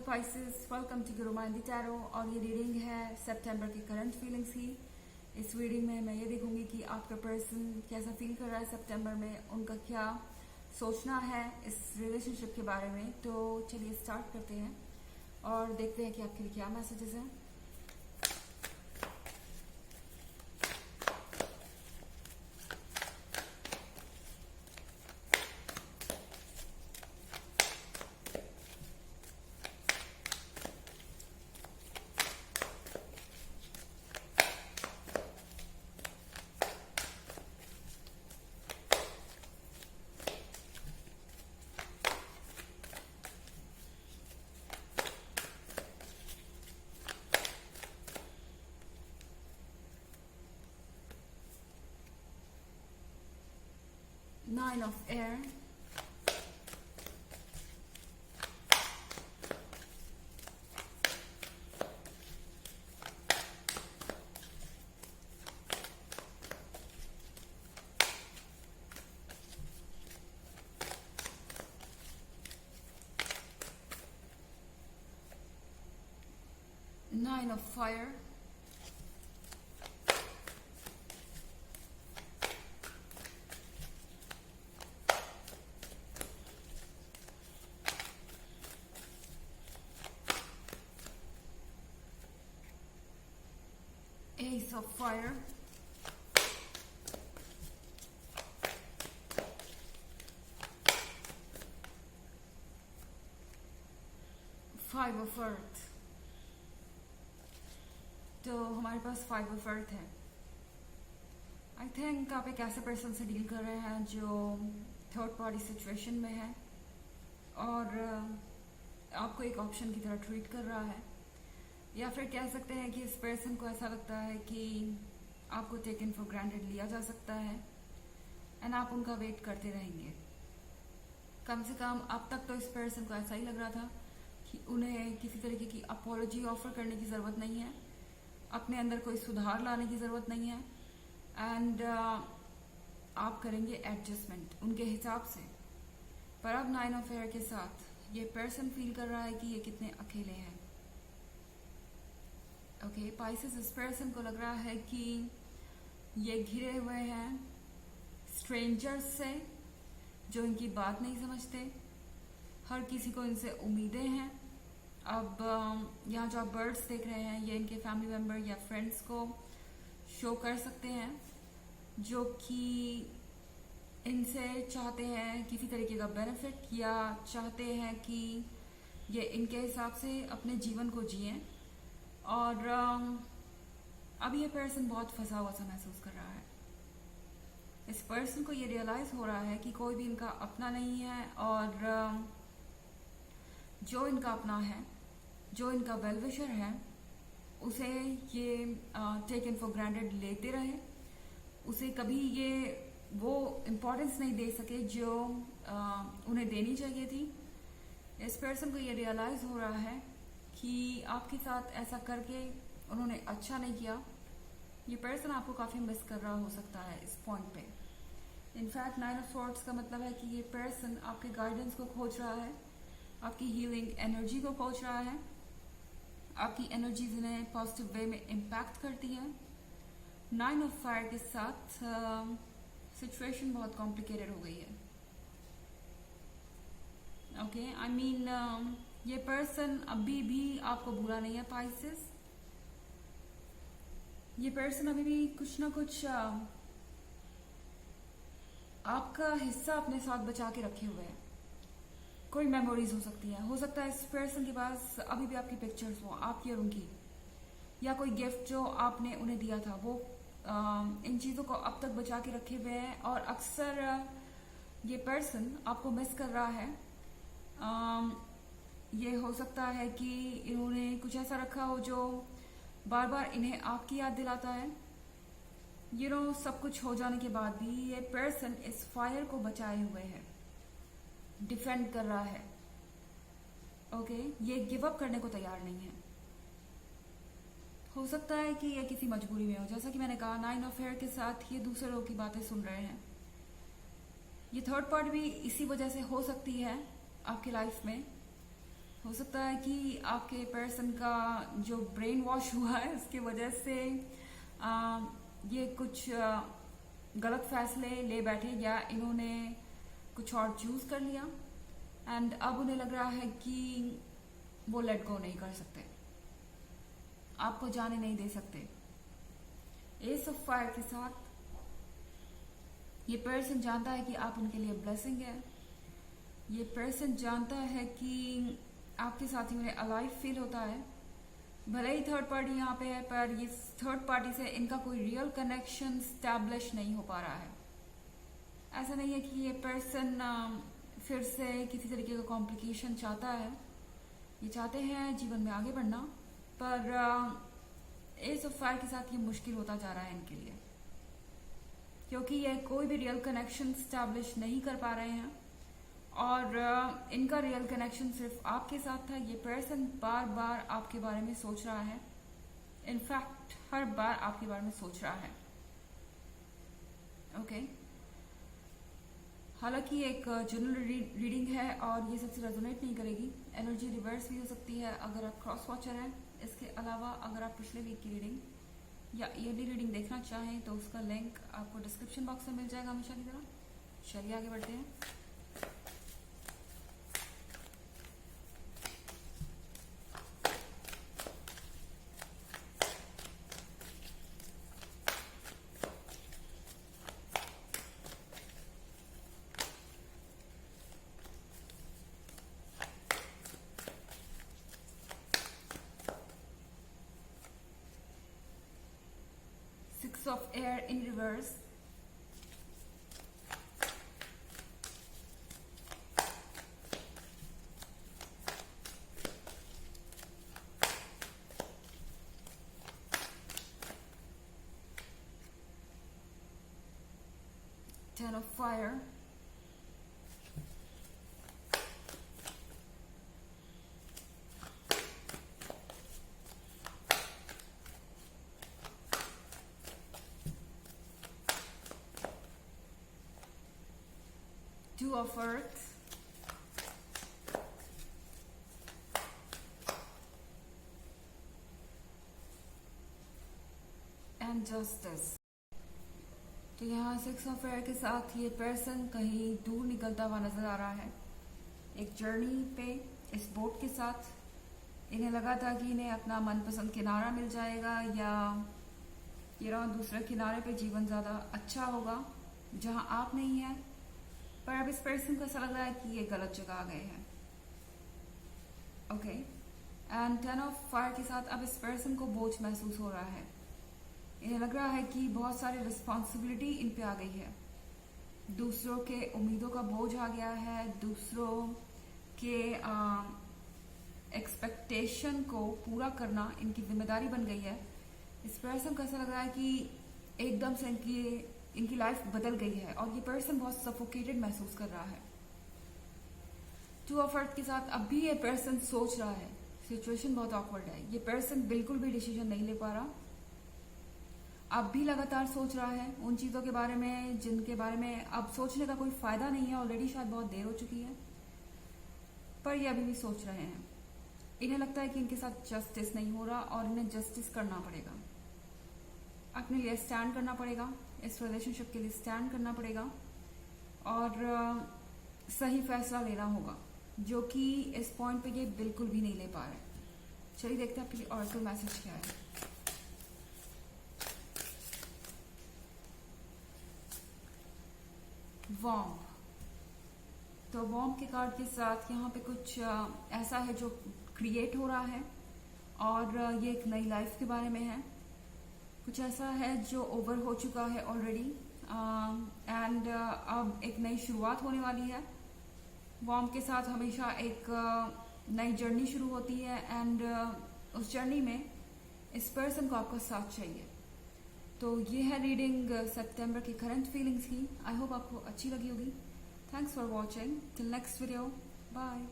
Pisces, welcome to Guru माइंडी tarot. और ये reading है सितंबर की करंट फीलिंग्स की। इस रीडिंग में मैं ये देखूंगी कि आपका पर्सन कैसा फील कर रहा है सितंबर में, उनका क्या सोचना है इस रिलेशनशिप के बारे में। तो चलिए स्टार्ट करते हैं और देखते हैं कि आपके लिए क्या मैसेजेस हैं। Nine of Air, Nine of Fire, Ace of Fire, Five of Earth। तो हमारे पास फाइव ऑफ अर्थ है। आई थिंक आप एक ऐसे पर्सन से डील कर रहे हैं जो थर्ड पार्टी सिचुएशन में है और आपको एक ऑप्शन की तरह ट्रीट कर रहा है, या फिर कह सकते हैं कि इस पर्सन को ऐसा लगता है कि आपको टेकन फॉर ग्रांटेड लिया जा सकता है एंड आप उनका वेट करते रहेंगे। कम से कम अब तक तो इस पर्सन को ऐसा ही लग रहा था कि उन्हें किसी तरीके की अपॉलॉजी ऑफर करने की ज़रूरत नहीं है, अपने अंदर कोई सुधार लाने की ज़रूरत नहीं है एंड आप करेंगे एडजस्टमेंट उनके हिसाब से। पर अब नाइन ऑफ एयर के साथ ये पर्सन फील कर रहा है कि ये कितने अकेले हैं। ओके पाइसेस, इस पर्सन को लग रहा है कि ये घिरे हुए हैं स्ट्रेंजर्स से जो इनकी बात नहीं समझते। हर किसी को इनसे उम्मीदें हैं। अब यहाँ जो आप बर्ड्स देख रहे हैं ये इनके फैमिली मेम्बर या फ्रेंड्स को शो कर सकते हैं जो कि इनसे चाहते हैं किसी तरीके का बेनिफिट, या चाहते हैं कि ये इनके हिसाब से अपने जीवन को जिएं। और अब ये पर्सन बहुत फंसा हुआ सा महसूस कर रहा है। इस पर्सन को ये रियलाइज हो रहा है कि कोई भी इनका अपना नहीं है और जो इनका अपना है, जो इनका वेल विशर है, उसे ये टेकन फॉर ग्रांटेड लेते रहे, उसे कभी ये वो इम्पोर्टेंस नहीं दे सके जो उन्हें देनी चाहिए थी। इस पर्सन को ये रियलाइज हो रहा है कि आपके साथ ऐसा करके उन्होंने अच्छा नहीं किया। ये पर्सन आपको काफ़ी मिस कर रहा हो सकता है इस पॉइंट पे। इनफैक्ट नाइन ऑफ स्वॉर्ड्स का मतलब है कि ये पर्सन आपके गाइडेंस को खोज रहा है, आपकी हीलिंग एनर्जी को खोज रहा है, आपकी एनर्जीज इन्हें पॉजिटिव वे में इम्पैक्ट करती है। नाइन ऑफ फायर के साथ सिचुएशन बहुत कॉम्प्लिकेटेड हो गई है। ओके आई मीन ये पर्सन अभी भी आपको भूला नहीं है पाइसेस। ये पर्सन अभी भी कुछ ना कुछ आपका हिस्सा अपने साथ बचा के रखे हुए हैं। कोई मेमोरीज हो सकती है, हो सकता है इस पर्सन के पास अभी भी आपकी पिक्चर्स हो, आपकी और उनकी, या कोई गिफ्ट जो आपने उन्हें दिया था, वो इन चीज़ों को अब तक बचा के रखे हुए हैं। और अक्सर ये पर्सन आपको मिस कर रहा है। ये हो सकता है कि इन्होंने कुछ ऐसा रखा हो जो बार बार इन्हें आपकी याद दिलाता है। सब कुछ हो जाने के बाद भी ये पर्सन इस फायर को बचाए हुए है, डिफेंड कर रहा है। ओके ये गिव अप करने को तैयार नहीं है। हो सकता है कि ये किसी मजबूरी में हो, जैसा कि मैंने कहा नाइन ऑफ एयर के साथ ये दूसरे लोगों की बातें सुन रहे हैं। ये थर्ड पार्ट भी इसी वजह से हो सकती है आपकी लाइफ में। हो सकता है कि आपके पर्सन का जो ब्रेन वॉश हुआ है उसकी वजह से ये कुछ गलत फैसले ले बैठे, या इन्होंने कुछ और चूज कर लिया एंड अब उन्हें लग रहा है कि वो लेट गो नहीं कर सकते, आपको जाने नहीं दे सकते। एस ऑफ फायर के साथ ये पर्सन जानता है कि आप उनके लिए ब्लेसिंग है। ये पर्सन जानता है कि आपके साथ ही उन्हें अलाइव फील होता है। भले ही थर्ड पार्टी यहाँ पे है, पर ये थर्ड पार्टी से इनका कोई रियल कनेक्शन स्टैब्लिश नहीं हो पा रहा है। ऐसा नहीं है कि ये पर्सन फिर से किसी तरीके का कॉम्प्लिकेशन चाहता है। ये चाहते हैं जीवन में आगे बढ़ना, पर एस ऑफ फायर के साथ ये मुश्किल होता जा रहा है इनके लिए, क्योंकि ये कोई भी रियल कनेक्शन स्टैब्लिश नहीं कर पा रहे हैं और इनका रियल कनेक्शन सिर्फ आपके साथ था। ये पर्सन बार बार आपके बारे में सोच रहा है, इनफैक्ट हर बार आपके बारे में सोच रहा है। ओके, हालांकि एक जनरल रीडिंग है और ये सबसे रेजोनेट नहीं करेगी। एनर्जी रिवर्स भी हो सकती है अगर आप क्रॉस वॉचर हैं। इसके अलावा अगर आप पिछले वीक की रीडिंग या ईयरली रीडिंग देखना चाहें तो उसका लिंक आपको डिस्क्रिप्शन बॉक्स में मिल जाएगा हमेशा की तरह। चलिए आगे बढ़ते हैं। Six of air in reverse. Ten of fire. Two of earth. And justice. तो यहाँ सिक्स ऑफ एयर के साथ ये पर्सन कहीं दूर निकलता हुआ नजर आ रहा है, एक जर्नी पे इस बोट के साथ। इन्हें लगा था कि इन्हें अपना मनपसंद किनारा मिल जाएगा या दूसरे किनारे पे जीवन ज़्यादा अच्छा होगा जहाँ आप नहीं हैं, पर अब इस पर्सन को ऐसा लग रहा है कि ये गलत जगह आ गए हैं। Okay, and ten of fire के साथ अब इस पर्सन को बोझ महसूस हो रहा है। इन्हें लग रहा है कि बहुत सारी रिस्पॉन्सिबिलिटी इन पे आ गई है। दूसरों के उम्मीदों का बोझ आ गया है, दूसरों के एक्सपेक्टेशन को पूरा करना इनकी जिम्मेदारी बन गई है। इस पर्सन को ऐसा लग रहा है कि एकदम से इनकी लाइफ बदल गई है और ये पर्सन बहुत सफोकेटेड महसूस कर रहा है। टू ऑफ अर्थ के साथ अब भी ये पर्सन सोच रहा है, सिचुएशन बहुत ऑकवर्ड है। ये पर्सन बिल्कुल भी डिसीजन नहीं ले पा रहा, अब भी लगातार सोच रहा है उन चीजों के बारे में जिनके बारे में अब सोचने का कोई फायदा नहीं है, ऑलरेडी शायद बहुत देर हो चुकी है, पर ये अभी भी सोच रहे हैं। इन्हें लगता है कि इनके साथ जस्टिस नहीं हो रहा और इन्हें जस्टिस करना पड़ेगा, अपने लिए स्टैंड करना पड़ेगा, इस रिलेशनशिप के लिए स्टैंड करना पड़ेगा और सही फैसला लेना होगा, जो कि इस पॉइंट पे ये बिल्कुल भी नहीं ले पा रहे। चलिए देखते हैं आपके लिए ऑरेकल मैसेज क्या है। वॉर्म, तो वॉर्म के कार्ड के साथ यहाँ पे कुछ ऐसा है जो क्रिएट हो रहा है और ये एक नई लाइफ के बारे में है। कुछ ऐसा है जो ओवर हो चुका है ऑलरेडी एंड अब एक नई शुरुआत होने वाली है। वॉर्म के साथ हमेशा एक नई जर्नी शुरू होती है एंड उस जर्नी में इस पर्सन को आपका साथ चाहिए। तो ये है रीडिंग सितंबर की करंट फीलिंग्स की। आई होप आपको अच्छी लगी होगी। Thanks for watching, till next video, bye.